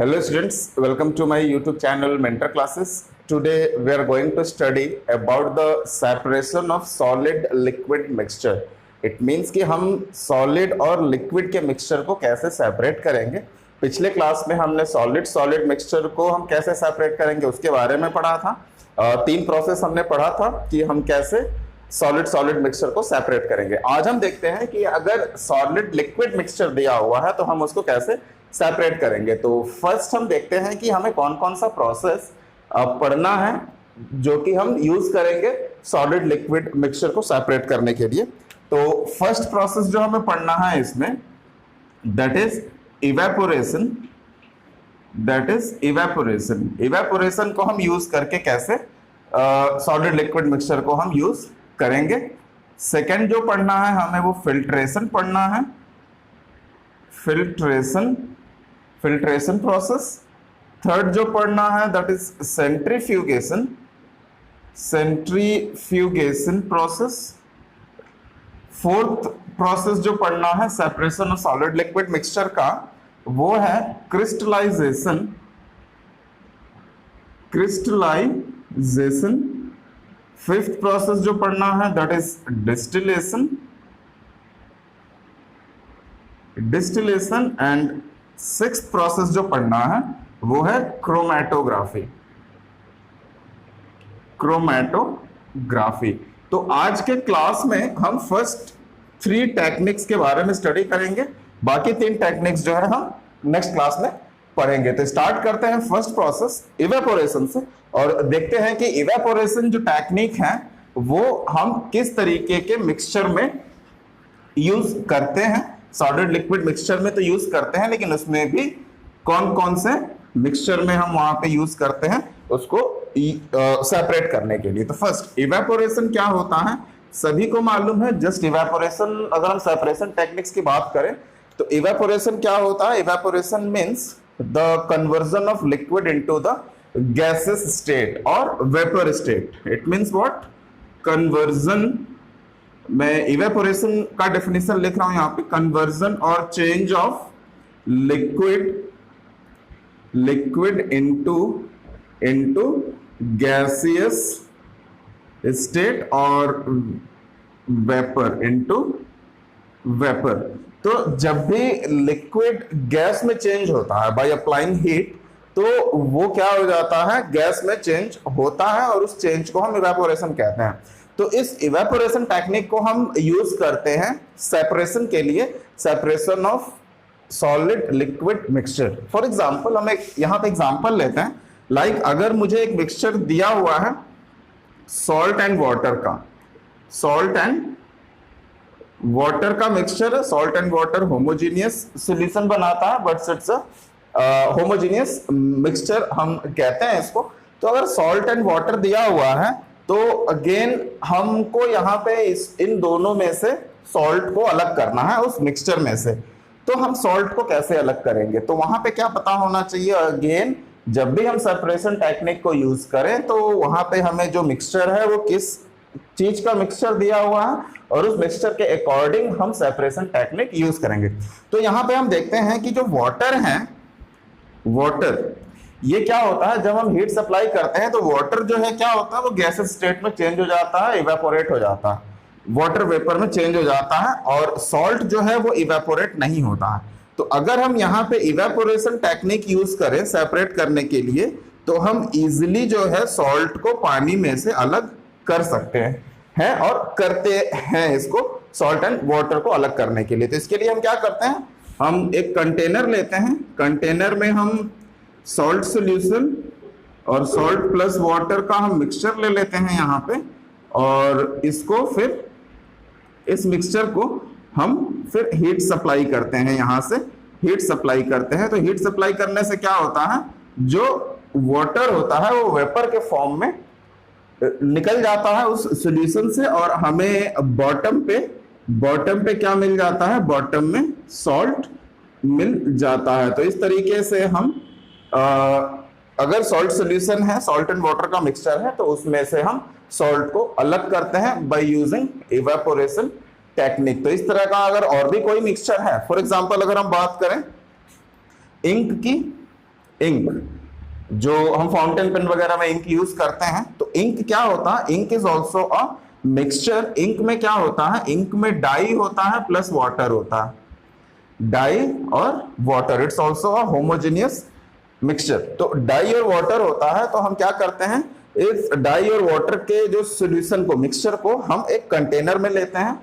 Hello students, welcome to my YouTube channel Mentor Classes. Today we are going to study about the separation of solid liquid mixture. It means कि हम solid और liquid के mixture को कैसे separate करेंगे. पिछले class में हमने solid mixture को हम कैसे separate करेंगे उसके बारे में पढ़ा था. तीन प्रोसेस हमने पढ़ा था कि हम कैसे solid mixture को separate करेंगे. आज हम देखते हैं कि अगर solid liquid mixture दिया हुआ है तो हम उसको कैसे सेपरेट करेंगे. तो फर्स्ट हम देखते हैं कि हमें कौन कौन सा प्रोसेस पढ़ना है जो कि हम यूज करेंगे सॉलिड लिक्विड मिक्सचर को सेपरेट करने के लिए. तो फर्स्ट प्रोसेस जो हमें पढ़ना है इसमें दैट इज इवेपोरेशन. इवेपोरेशन को हम यूज करके कैसे सॉलिड लिक्विड मिक्सचर को हम यूज करेंगे. सेकेंड जो पढ़ना है हमें वो फिल्ट्रेशन पढ़ना है. Filtration process. थर्ड जो पढ़ना है that is centrifugation process. Fourth process जो पढ़ना है separation of solid liquid mixture का वो है क्रिस्टलाइजेशन. फिफ्थ प्रोसेस जो पढ़ना है that is distillation and sixth process जो पढ़ना है वो है क्रोमैटोग्राफी. तो आज के क्लास में हम फर्स्ट 3 टेक्निक्स के बारे में स्टडी करेंगे. बाकी 3 टेक्निक्स जो है हम नेक्स्ट क्लास में पढ़ेंगे. तो स्टार्ट करते हैं फर्स्ट प्रोसेस इवेपोरेशन से और देखते हैं कि इवेपोरेशन जो टेक्निक है वो हम किस तरीके के मिक्सचर में यूज करते हैं. सॉलिड लिक्विड मिक्सचर में तो यूज करते हैं लेकिन उसमें भी कौन कौन से मिक्सचर में हम वहां पे यूज करते हैं उसको सेपरेट करने के लिए. तो फर्स्ट इवेपोरेशन क्या होता है सभी को मालूम है. जस्ट इवेपोरेशन अगर हम सेपरेशन टेक्निक्स की बात करें तो इवेपोरेशन क्या होता है. Evaporation means the conversion of liquid into the gases state और vapour state. It means what conversion. मैं इवेपोरेशन का डेफिनेशन लिख रहा हूं यहां पे. कन्वर्जन और change of liquid into gaseous state और वेपर इनटू वेपर. तो जब भी लिक्विड गैस में चेंज होता है बाय अप्लाइंग हीट तो वो क्या हो जाता है गैस में चेंज होता है और उस चेंज को हम इवेपोरेशन कहते हैं. तो इस इवेपोरेशन टेक्निक को हम यूज करते हैं सेपरेशन के लिए. Separation of solid liquid mixture. For example हम एक यहां पे एग्जांपल लेते हैं. लाइक अगर मुझे एक मिक्सचर दिया हुआ है सॉल्ट एंड वाटर का मिक्सचर है. Salt and water homogeneous solution बनाता है बट इट्स होमोजीनियस मिक्सचर हम कहते हैं इसको. तो अगर सॉल्ट एंड वाटर दिया हुआ है तो अगेन हमको यहाँ पे इन दोनों में से सॉल्ट को अलग करना है उस मिक्सचर में से. तो हम सॉल्ट को कैसे अलग करेंगे तो वहां पे क्या पता होना चाहिए. अगेन जब भी हम सेपरेशन टेक्निक को यूज करें तो वहां पे हमें जो मिक्सचर है वो किस चीज का मिक्सचर दिया हुआ है और उस मिक्सचर के अकॉर्डिंग हम सेपरेशन टेक्निक यूज करेंगे. तो यहाँ पे हम देखते हैं कि जो वाटर ये क्या होता है जब हम हीट सप्लाई करते हैं तो वाटर जो है क्या होता है वो गैसेस स्टेट में चेंज हो जाता है, इवेपोरेट हो जाता है, वाटर वेपर में चेंज हो जाता है. और सॉल्ट जो है वो इवेपोरेट नहीं होता है. तो अगर हम यहाँ पे इवेपोरेशन टेक्निक यूज करें सेपरेट करने के लिए तो हम इजिली जो है सॉल्ट को पानी में से अलग कर सकते हैं और करते हैं इसको सॉल्ट एंड वाटर को अलग करने के लिए. तो इसके लिए हम क्या करते हैं हम एक कंटेनर लेते हैं. कंटेनर में हम सॉल्ट सॉल्यूशन और सॉल्ट प्लस वाटर का हम मिक्सचर ले लेते हैं यहाँ पे और इसको फिर इस मिक्सचर को हम फिर हीट सप्लाई करते हैं. यहाँ से हीट सप्लाई करते हैं. तो हीट सप्लाई करने से क्या होता है जो वाटर होता है वो वेपर के फॉर्म में निकल जाता है उस सॉल्यूशन से और हमें बॉटम पे क्या मिल जाता है बॉटम में सॉल्ट मिल जाता है. तो इस तरीके से हम अगर सॉल्ट सॉल्यूशन है सॉल्ट एंड वाटर का मिक्सचर है तो उसमें से हम सॉल्ट को अलग करते हैं बाय यूजिंग इवेपोरेशन टेक्निक. तो इस तरह का अगर और भी कोई मिक्सचर है फॉर एग्जांपल अगर हम बात करें इंक की इंक, जो हम फाउंटेन पेन वगैरह में इंक यूज करते हैं, तो इंक क्या होता है, ink is also a mixture. Ink में क्या होता है, इंक में डाई होता है प्लस वाटर होता है, डाई और water, it's also a homogeneous mixture. तो डाई और वाटर होता है, तो हम क्या करते हैं, इस डाई और वाटर के जो सॉल्यूशन को, मिक्सचर को हम एक कंटेनर में लेते हैं,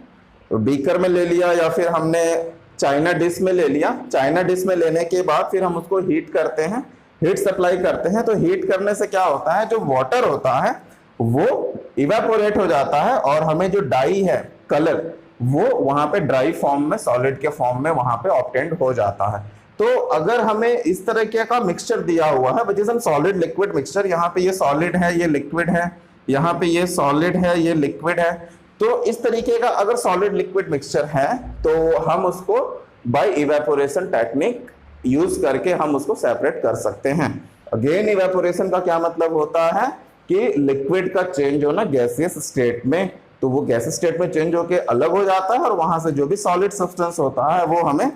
तो बीकर में ले लिया या फिर हमने चाइना डिश में ले लिया। चाइना डिश में लेने के बाद फिर हम उसको हीट करते हैं, हीट सप्लाई करते हैं। तो हीट करने से क्या होता है, जो वाटर होता है वो इवेपोरेट हो जाता है और हमें जो डाई है, कलर, वो वहां पे ड्राई फॉर्म में, सॉलिड के फॉर्म में वहां पे ऑब्टेन्ड हो जाता है। तो अगर हमें इस तरह का मिक्सचर दिया हुआ है, which is an solid liquid mixture, यहाँ पे ये सॉलिड है, ये लिक्विड है, यहाँ पे ये सॉलिड है, ये लिक्विड है, तो इस तरीके का अगर सॉलिड लिक्विड मिक्सचर है तो हम उसको बाय इवेपोरेशन टेक्निक यूज करके हम उसको सेपरेट कर सकते हैं। अगेन इवेपोरेशन का क्या मतलब होता है कि लिक्विड का चेंज होना गैसियस स्टेट में, तो वो गैसियस स्टेट में चेंज होके अलग हो जाता है और वहां से जो भी सॉलिड सब्सटेंस होता है वो हमें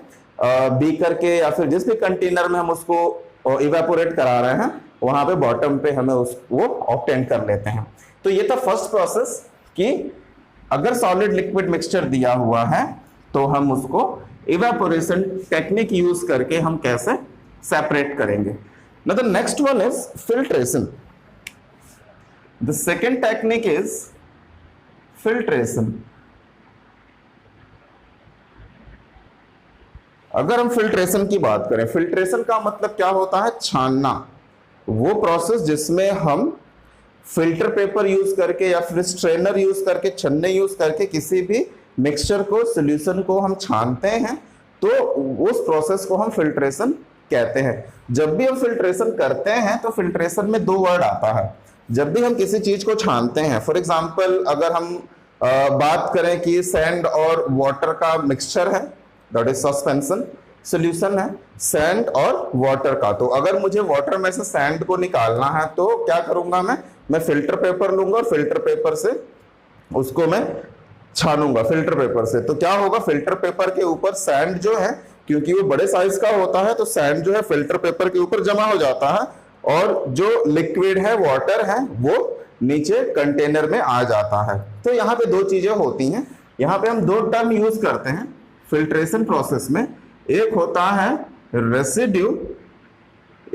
बीकर के या फिर जिस भी कंटेनर में हम उसको इवेपोरेट करा रहे हैं वहां पे बॉटम पे हमें वो ऑब्टेन कर लेते हैं। तो ये था फर्स्ट प्रोसेस कि अगर सॉलिड लिक्विड मिक्सचर दिया हुआ है तो हम उसको इवेपोरेशन टेक्निक यूज करके हम कैसे सेपरेट करेंगे। Now the next one is filtration. The second technique is filtration. अगर हम फिल्ट्रेशन की बात करें, फिल्ट्रेशन का मतलब क्या होता है, छानना। वो प्रोसेस जिसमें हम फिल्टर पेपर यूज करके या फिर स्ट्रेनर यूज करके, छन्ने यूज करके किसी भी मिक्सचर को, सॉल्यूशन को हम छानते हैं, तो उस प्रोसेस को हम फिल्ट्रेशन कहते हैं। जब भी हम फिल्ट्रेशन करते हैं तो फिल्ट्रेशन में दो वर्ड आता है। जब भी हम किसी चीज को छानते हैं, फॉर एग्जांपल अगर हम बात करें कि सैंड और वाटर का मिक्सचर है, दैट इज सस्पेंशन सॉल्यूशन है सैंड और वाटर का, तो अगर मुझे वाटर में से सैंड को निकालना है तो क्या करूंगा, मैं फिल्टर पेपर लूंगा और फिल्टर पेपर से उसको मैं छानूंगा फिल्टर पेपर से। तो क्या होगा, फिल्टर पेपर के ऊपर सैंड जो है, क्योंकि वो बड़े साइज का होता है, तो सैंड जो है फिल्टर पेपर के ऊपर जमा हो जाता है और जो लिक्विड है, वाटर है, वो नीचे कंटेनर में आ जाता है। तो यहाँ पे दो चीजें होती हैं, यहाँ पे हम दो टर्म यूज करते हैं फिल्ट्रेशन प्रोसेस में। एक होता है रेसिड्यू,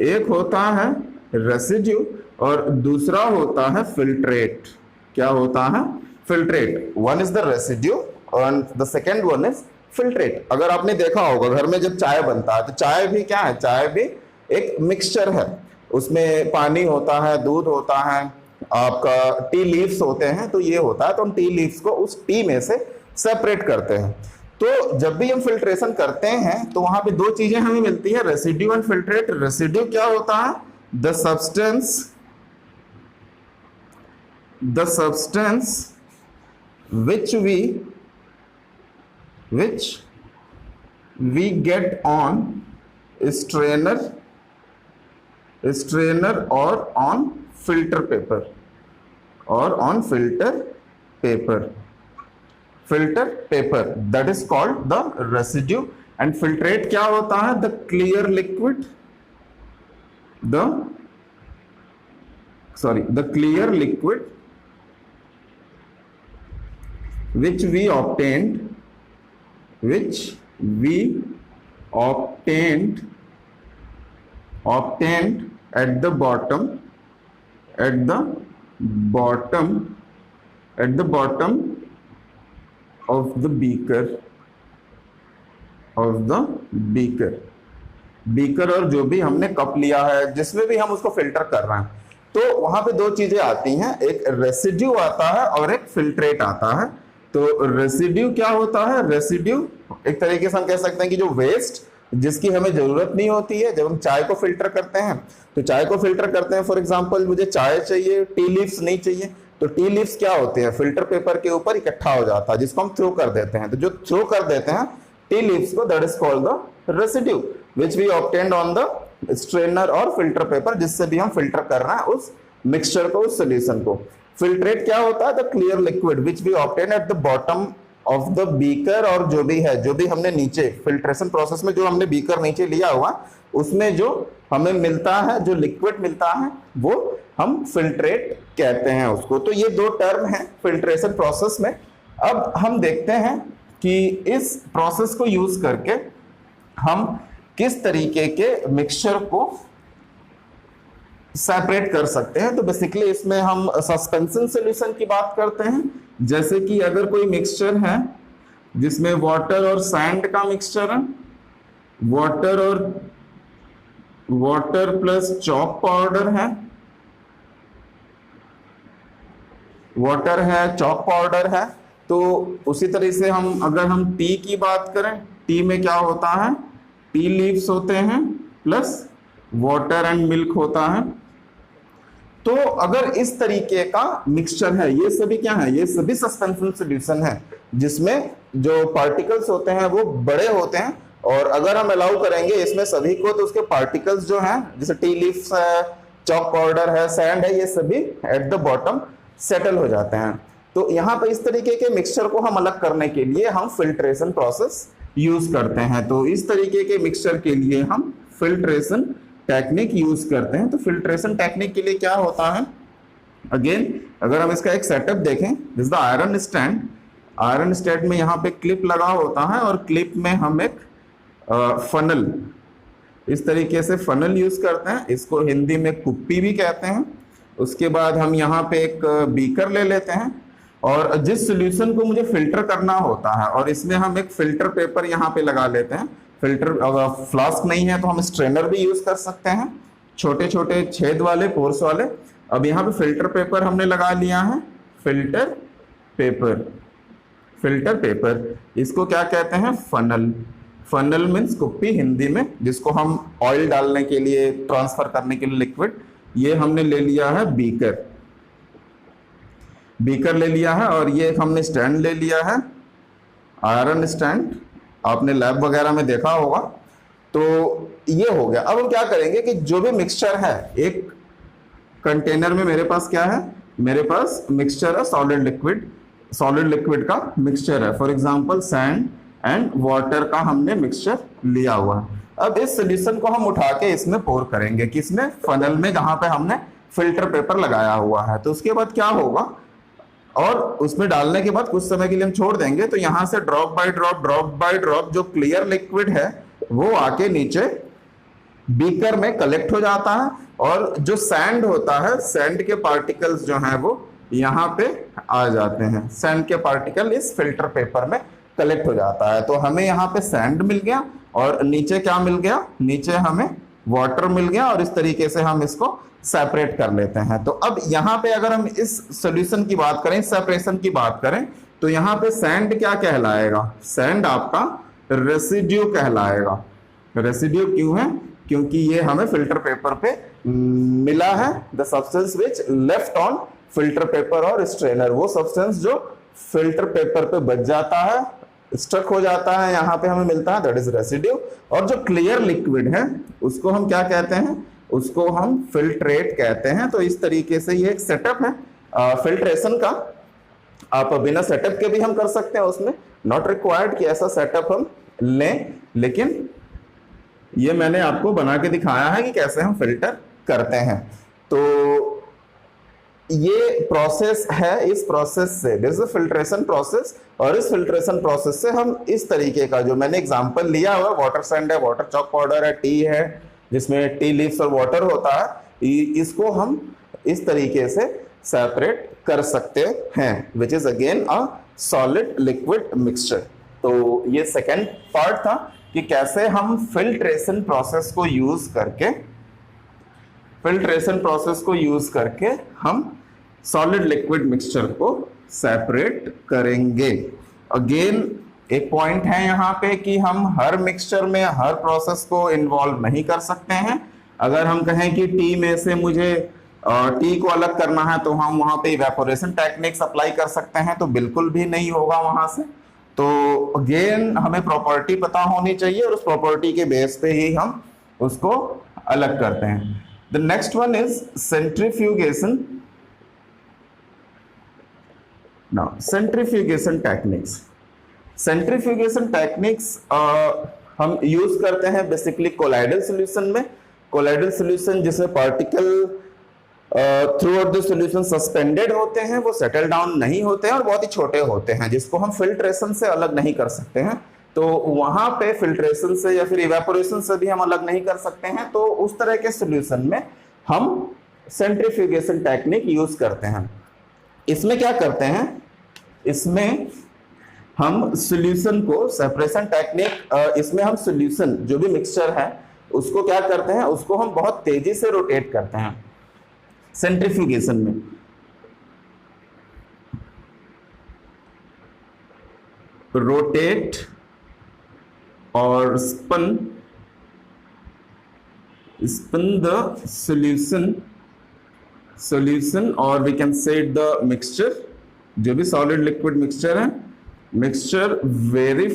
एक होता है रेसिड्यू और दूसरा होता है फिल्ट्रेट। क्या होता है, filtrate. One is the residue और the second one is filtrate. अगर आपने देखा होगा घर में जब चाय बनता है तो चाय भी क्या है, चाय भी एक मिक्सचर है, उसमें पानी होता है, दूध होता है, आपका टी लीव्स होते हैं, तो ये होता है, तो हम टी लीव्स को उस टी में से सेपरेट करते हैं। तो जब भी हम फिल्ट्रेशन करते हैं तो वहां पे दो चीजें हमें मिलती है, रेसिड्यू एंड फिल्ट्रेट। रेसिड्यू क्या होता है, the substance which we get on strainer or on filter paper that is called the residue। and filtrate क्या होता है, the clear liquid which we obtained at the bottom of the beaker और जो भी हमने कप लिया है, जिसमें भी हम उसको फिल्टर कर रहे हैं, तो वहां पे दो चीजें आती हैं, एक रेसिड्यू आता है और एक फिल्ट्रेट आता है। तो रेसिड्यू क्या होता है, रेसिड्यू एक तरीके से हम कह सकते हैं कि जो वेस्ट जिसकी हमें जरूरत नहीं होती है। जब हम चाय को फिल्टर करते हैं तो चाय को फिल्टर करते हैं, फॉर एग्जांपल मुझे चाय चाहिए, टी लीव्स नहीं चाहिए, तो टी लीव्स क्या होते हैं, फिल्टर पेपर के ऊपर इकट्ठा हो जाता है, जिसको हम थ्रो कर देते हैं। तो जो थ्रो कर देते हैं टी लीव्स को, that is called the residue which we obtained on the strainer और फिल्टर पेपर, जिससे भी हम फिल्टर कर रहे हैं उस मिक्सचर को, उस सोल्यूशन को। फिल्ट्रेट क्या होता है, the clear liquid which we obtain at the bottom of the beaker, और जो भी हमने नीचे फिल्ट्रेशन प्रोसेस में जो हमने बीकर नीचे लिया हुआ उसमें जो हमें मिलता है, जो लिक्विड मिलता है, वो हम फिल्ट्रेट कहते हैं उसको। तो ये दो टर्म है फिल्ट्रेशन प्रोसेस में। अब हम देखते हैं कि इस प्रोसेस को यूज करके हम किस तरीके के मिक्सचर को सेपरेट कर सकते हैं। तो बेसिकली इसमें हम सस्पेंशन सॉल्यूशन की बात करते हैं। जैसे कि अगर कोई मिक्सचर है जिसमें वाटर और सैंड का मिक्सचर है, वाटर प्लस चॉक पाउडर है, वाटर है, चॉक पाउडर है, तो उसी तरह से अगर हम टी की बात करें, टी में क्या होता है, टी लीव्स होते हैं प्लस वाटर एंड मिल्क होता है। तो अगर इस तरीके का मिक्सचर है, ये सभी क्या है, ये सभी सस्पेंशन सॉल्यूशन है जिसमें जो पार्टिकल्स होते हैं वो बड़े होते हैं, और अगर हम अलाउ करेंगे इसमें सभी को तो उसके पार्टिकल्स जो हैं, जैसे टी लीव्स है, चॉक पाउडर है, सैंड है, ये सभी एट द बॉटम सेटल हो जाते हैं। तो यहाँ पे इस तरीके के मिक्सचर को हम अलग करने के लिए हम फिल्ट्रेशन प्रोसेस यूज करते हैं। तो इस तरीके के मिक्सचर के लिए हम फिल्ट्रेशन टेक्निक यूज करते हैं। तो फिल्ट्रेशन टेक्निक के लिए क्या होता है, अगेन अगर हम इसका एक सेटअप देखें, this the iron stand, iron stand में यहाँ पे क्लिप लगा होता है और क्लिप में हम एक फनल, इस तरीके से फनल यूज करते हैं, इसको हिंदी में कुप्पी भी कहते हैं। उसके बाद हम यहाँ पे एक बीकर ले लेते हैं और जिस सॉल्यूशन को मुझे फिल्टर करना होता है, और इसमें हम एक फिल्टर पेपर यहाँ पे लगा लेते हैं। फिल्टर अगर फ्लास्क नहीं है तो हम स्ट्रेनर भी यूज कर सकते हैं, छोटे छोटे छेद वाले, पोर्स वाले। अब यहाँ पे फिल्टर पेपर हमने लगा लिया है, फिल्टर पेपर, फिल्टर पेपर, इसको क्या कहते हैं, फनल। फनल मीन्स कुप्पी हिंदी में, जिसको हम ऑयल डालने के लिए, ट्रांसफर करने के लिए लिक्विड। ये हमने ले लिया है बीकर, बीकर ले लिया है, और ये हमने स्टैंड ले लिया है, आयरन स्टैंड, आपने लैब वगैरह में देखा होगा। तो ये हो गया। अब हम क्या करेंगे कि जो भी मिक्सचर है, एक कंटेनर में मेरे पास क्या है, मेरे पास मिक्सचर है सॉलिड लिक्विड, सॉलिड लिक्विड का मिक्सचर है, for example sand and water का हमने मिक्सचर लिया हुआ है। अब इस सॉल्यूशन को हम उठा के इसमें पोर करेंगे, किसमें, फनल में, जहां पे हमने फिल्टर पेपर लगाया हुआ है। तो उसके बाद क्या होगा, और उसमें डालने के बाद कुछ समय के लिए हम छोड़ देंगे, तो यहां से ड्रॉप बाय ड्रॉप जो क्लियर लिक्विड है वो आके नीचे बीकर में कलेक्ट हो जाता है, और जो सैंड होता है, सैंड के पार्टिकल्स जो हैं वो यहाँ पे आ जाते हैं, सैंड के पार्टिकल इस फिल्टर पेपर में कलेक्ट हो जाता है। तो हमें यहाँ पे सैंड मिल गया, और नीचे क्या मिल गया, नीचे हमें वाटर मिल गया, और इस तरीके से हम इसको सेपरेट कर लेते हैं। तो अब यहाँ पे अगर हम इस सॉल्यूशन की बात करें, सेपरेशन की बात करें, तो यहाँ पे सैंड क्या कहलाएगा, सैंड आपका रेसिड्यू कहलाएगा। रेसिड्यू क्यों है, क्योंकि ये हमें फिल्टर पेपर पे मिला है, the substance which left on filter paper और स्ट्रेनर, वो सब्सटेंस जो फिल्टर पेपर पे बच जाता है, स्टक हो जाता है, यहाँ पे हमें मिलता है, दैट इज रेसिड्यू। और जो क्लियर लिक्विड है उसको हम क्या कहते हैं, उसको हम फिल्ट्रेट कहते हैं। तो इस तरीके से ये एक सेटअप है फिल्ट्रेशन का। आप बिना सेटअप के भी हम कर सकते हैं, उसमें नॉट रिक्वायर्ड कि ऐसा सेटअप हम लें, लेकिन ये मैंने आपको बना के दिखाया है कि कैसे हम फिल्टर करते हैं। तो ये प्रोसेस है, इस प्रोसेस से, this is a filtration process, और इस फिल्ट्रेशन प्रोसेस से हम इस तरीके का, जो मैंने एग्जांपल लिया हुआ, वाटर सैंड है, वाटर चॉक पाउडर है, टी है जिसमें टी लीव्स और वाटर होता है, इसको हम इस तरीके से सेपरेट कर सकते हैं, which is again a solid liquid mixture. तो ये सेकेंड पार्ट था कि कैसे हम फिल्ट्रेशन प्रोसेस को यूज करके हम सॉलिड लिक्विड मिक्सचर को सेपरेट करेंगे। अगेन एक पॉइंट है यहाँ पे कि हम हर मिक्सचर में हर प्रोसेस को इन्वॉल्व नहीं कर सकते हैं। अगर हम कहें कि टी में से मुझे टी को अलग करना है तो हम वहां पे इवेपोरेशन टेक्निक्स अप्लाई कर सकते हैं, तो बिल्कुल भी नहीं होगा वहां से। तो अगेन हमें प्रॉपर्टी पता होनी चाहिए, और उस प्रॉपर्टी के बेस पे ही हम उसको अलग करते हैं। The next one is centrifugation. Now centrifugation techniques, centrifugation techniques हम यूज करते हैं बेसिकली कोलाइडल सॉल्यूशन में। कोलाइडल सॉल्यूशन जिसमें particle through out the solution suspended होते हैं, वो सेटल डाउन नहीं होते हैं और बहुत ही छोटे होते हैं, जिसको हम फिल्ट्रेशन से अलग नहीं कर सकते हैं। तो वहां पे फिल्ट्रेशन से या फिर इवेपोरेशन से भी हम अलग नहीं कर सकते हैं। तो उस तरह के सॉल्यूशन में हम सेंट्रीफ्यूगेशन टेक्निक यूज करते हैं। इसमें क्या करते हैं, इसमें हम सॉल्यूशन को सेपरेशन टेक्निक, इसमें हम सॉल्यूशन जो भी मिक्सचर है उसको क्या करते हैं, उसको हम बहुत तेजी से रोटेट करते हैं सेंट्रीफ्यूगेशन में। रोटेट और स्पिन द सॉल्यूशन और we can say the mixture, जो भी सॉलिड लिक्विड मिक्सचर है, mixture very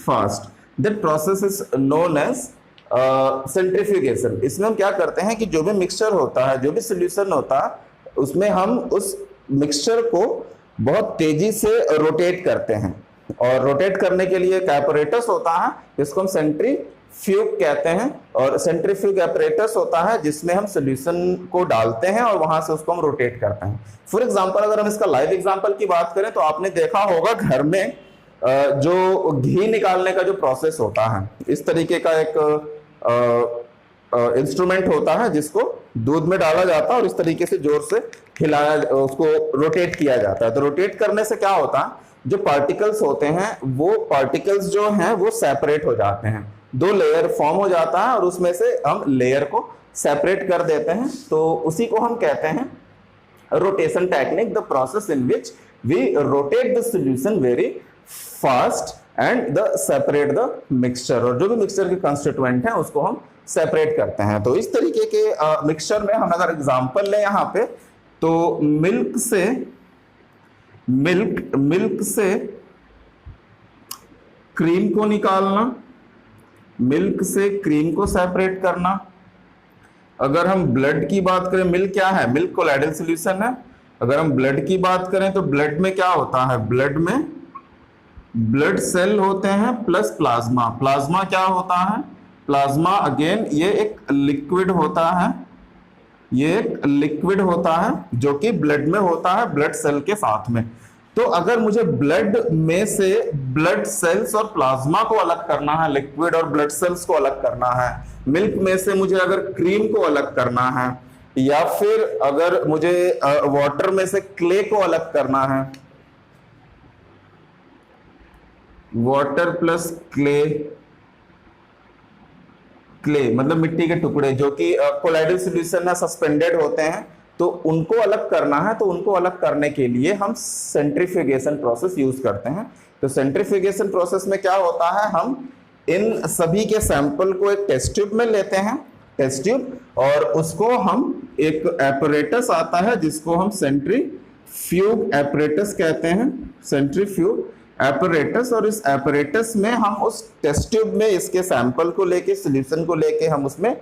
fast that process is known as centrifugation. इसमें हम क्या करते हैं कि जो भी मिक्सचर होता है, जो भी सॉल्यूशन होता है, उसमें हम उस मिक्सचर को बहुत तेजी से रोटेट करते हैं। और रोटेट करने के लिए एक apparatus होता है जिसको हम सेंट्रीफ्यूग कहते हैं, और सेंट्रीफ्यूग apparatus होता है जिसमें हम सॉल्यूशन को डालते हैं और वहां से उसको हम रोटेट करते हैं। फॉर एग्जांपल अगर हम इसका लाइव एग्जांपल की बात करें तो आपने देखा होगा घर में जो घी निकालने का जो प्रोसेस होता है, इस तरीके का एक इंस्ट्रूमेंट होता है जिसको दूध में डाला जाता है और इस तरीके से जोर से हिलाया, उसको रोटेट किया जाता है। तो रोटेट करने से क्या होता है, जो पार्टिकल्स होते हैं वो पार्टिकल्स जो हैं वो सेपरेट हो जाते हैं, दो लेयर फॉर्म हो जाता है और उसमें से हम लेयर को सेपरेट कर देते हैं। तो उसी को हम कहते हैं rotation technique, the process in which we rotate the solution very fast and the separate the mixture, और जो भी मिक्सचर के कंस्टिट्यूएंट हैं उसको हम सेपरेट करते हैं। तो इस तरीके के मिक्सचर में हम अगर एग्जांपल लें यहाँ पे, तो मिल्क से क्रीम को निकालना, मिल्क से क्रीम को सेपरेट करना। अगर हम ब्लड की बात करें, मिल्क क्या है, मिल्क कोलाइडल सॉल्यूशन है। अगर हम ब्लड की बात करें तो ब्लड में क्या होता है, ब्लड में ब्लड सेल होते हैं प्लस प्लाज्मा। प्लाज्मा क्या होता है, प्लाज्मा अगेन ये एक लिक्विड होता है, ये एक लिक्विड होता है जो कि ब्लड में होता है ब्लड सेल के साथ में। तो अगर मुझे ब्लड में से ब्लड सेल्स और प्लाज्मा को अलग करना है, लिक्विड और ब्लड सेल्स को अलग करना है, मिल्क में से मुझे अगर क्रीम को अलग करना है, या फिर अगर मुझे वाटर में से क्ले को अलग करना है, वाटर प्लस क्ले मतलब मिट्टी के टुकड़े जो कि कोलाइडल सॉल्यूशन है, सस्पेंडेड होते हैं, तो उनको अलग करना है। तो उनको अलग करने के लिए हम सेंट्रीफ्यूगेशन प्रोसेस यूज करते हैं। तो सेंट्रीफ्यूगेशन प्रोसेस में क्या होता है, हम इन सभी के सैंपल को एक टेस्ट ट्यूब में लेते हैं, टेस्ट ट्यूब, और उसको हम एक एपरेटस आता है जिसको हम सेंट्रीफ्यूग एपरेटस कहते हैं, सेंट्रीफ्यूग एपरेटस। और इस एपरेटस में हम उस टेस्ट ट्यूब में इसके सैंपल को लेके, सॉल्यूशन को लेके हम उसमें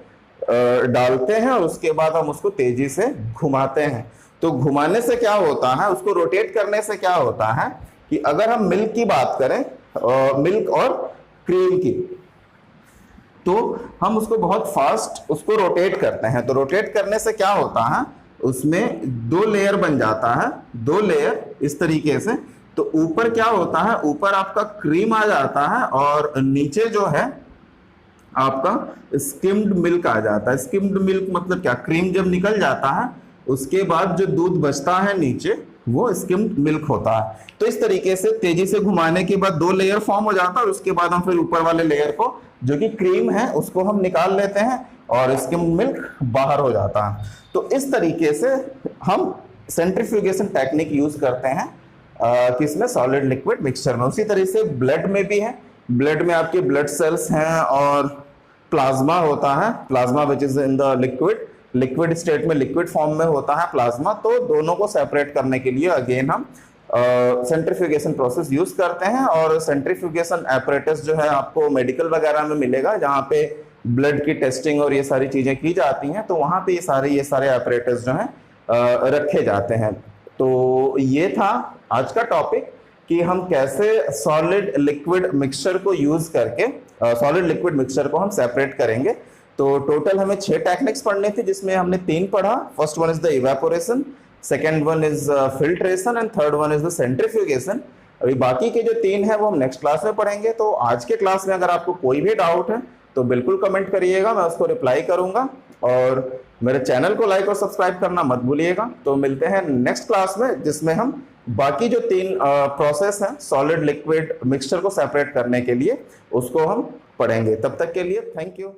डालते हैं और उसके बाद हम उसको तेजी से घुमाते हैं। तो घुमाने से क्या होता है, उसको रोटेट करने से क्या होता है कि अगर हम मिल्क की बात करें, मिल्क और क्रीम की, तो हम उसको बहुत फास्ट उसको रोटेट करते हैं। तो रोटेट करने से क्या होता है, उसमें दो लेयर बन जाता है, दो लेयर इस तरीके से। तो ऊपर क्या होता है, ऊपर आपका क्रीम आ जाता है और नीचे जो है आपका स्किम्ड मिल्क आ जाता है। स्किम्ड मिल्क मतलब क्या, क्रीम जब निकल जाता है उसके बाद जो दूध बचता है नीचे वो स्किम्ड मिल्क होता है। तो इस तरीके से तेजी से घुमाने के बाद दो लेयर फॉर्म हो जाता है और उसके बाद हम फिर ऊपर वाले लेयर को जो कि क्रीम है उसको हम निकाल लेते हैं और स्किम्ड मिल्क बाहर हो जाता है। तो इस तरीके से हम सेंट्रीफ्यूगेशन टेक्निक यूज करते हैं किसमें, सॉलिड लिक्विड मिक्सचर में। उसी तरह से ब्लड में भी है, ब्लड में आपके ब्लड सेल्स हैं और प्लाज्मा होता है, plasma which is in the liquid state में, लिक्विड फॉर्म में होता है प्लाज्मा। तो दोनों को सेपरेट करने के लिए अगेन हम सेंट्रीफ्यूगेशन प्रोसेस यूज करते हैं। और सेंट्रीफ्यूगेशन एपरेटस जो है आपको मेडिकल वगैरह में मिलेगा, जहाँ पे ब्लड की टेस्टिंग और ये सारी चीजें की जाती हैं, तो वहां पे ये सारे एपरेटस जो हैं रखे जाते हैं। तो ये था आज का टॉपिक कि हम कैसे सॉलिड लिक्विड मिक्सचर को यूज करके सॉलिड लिक्विड मिक्सचर को हम सेपरेट करेंगे। तो टोटल हमें 6 टेक्निक्स पढ़नी थी, जिसमें हमने 3 पढ़ा। First one is the evaporation, second one is filtration and third one is the centrifugation. अभी बाकी के जो 3 है वो हम नेक्स्ट क्लास में पढ़ेंगे। तो आज के क्लास में अगर आपको कोई भी डाउट है तो बिल्कुल कमेंट करिएगा, मैं उसको रिप्लाई करूंगा। और मेरे चैनल को लाइक और सब्सक्राइब करना मत भूलिएगा। तो मिलते हैं नेक्स्ट क्लास में, जिसमें हम बाकी जो 3 प्रोसेस हैं सॉलिड लिक्विड मिक्सचर को सेपरेट करने के लिए, उसको हम पढ़ेंगे। तब तक के लिए थैंक यू।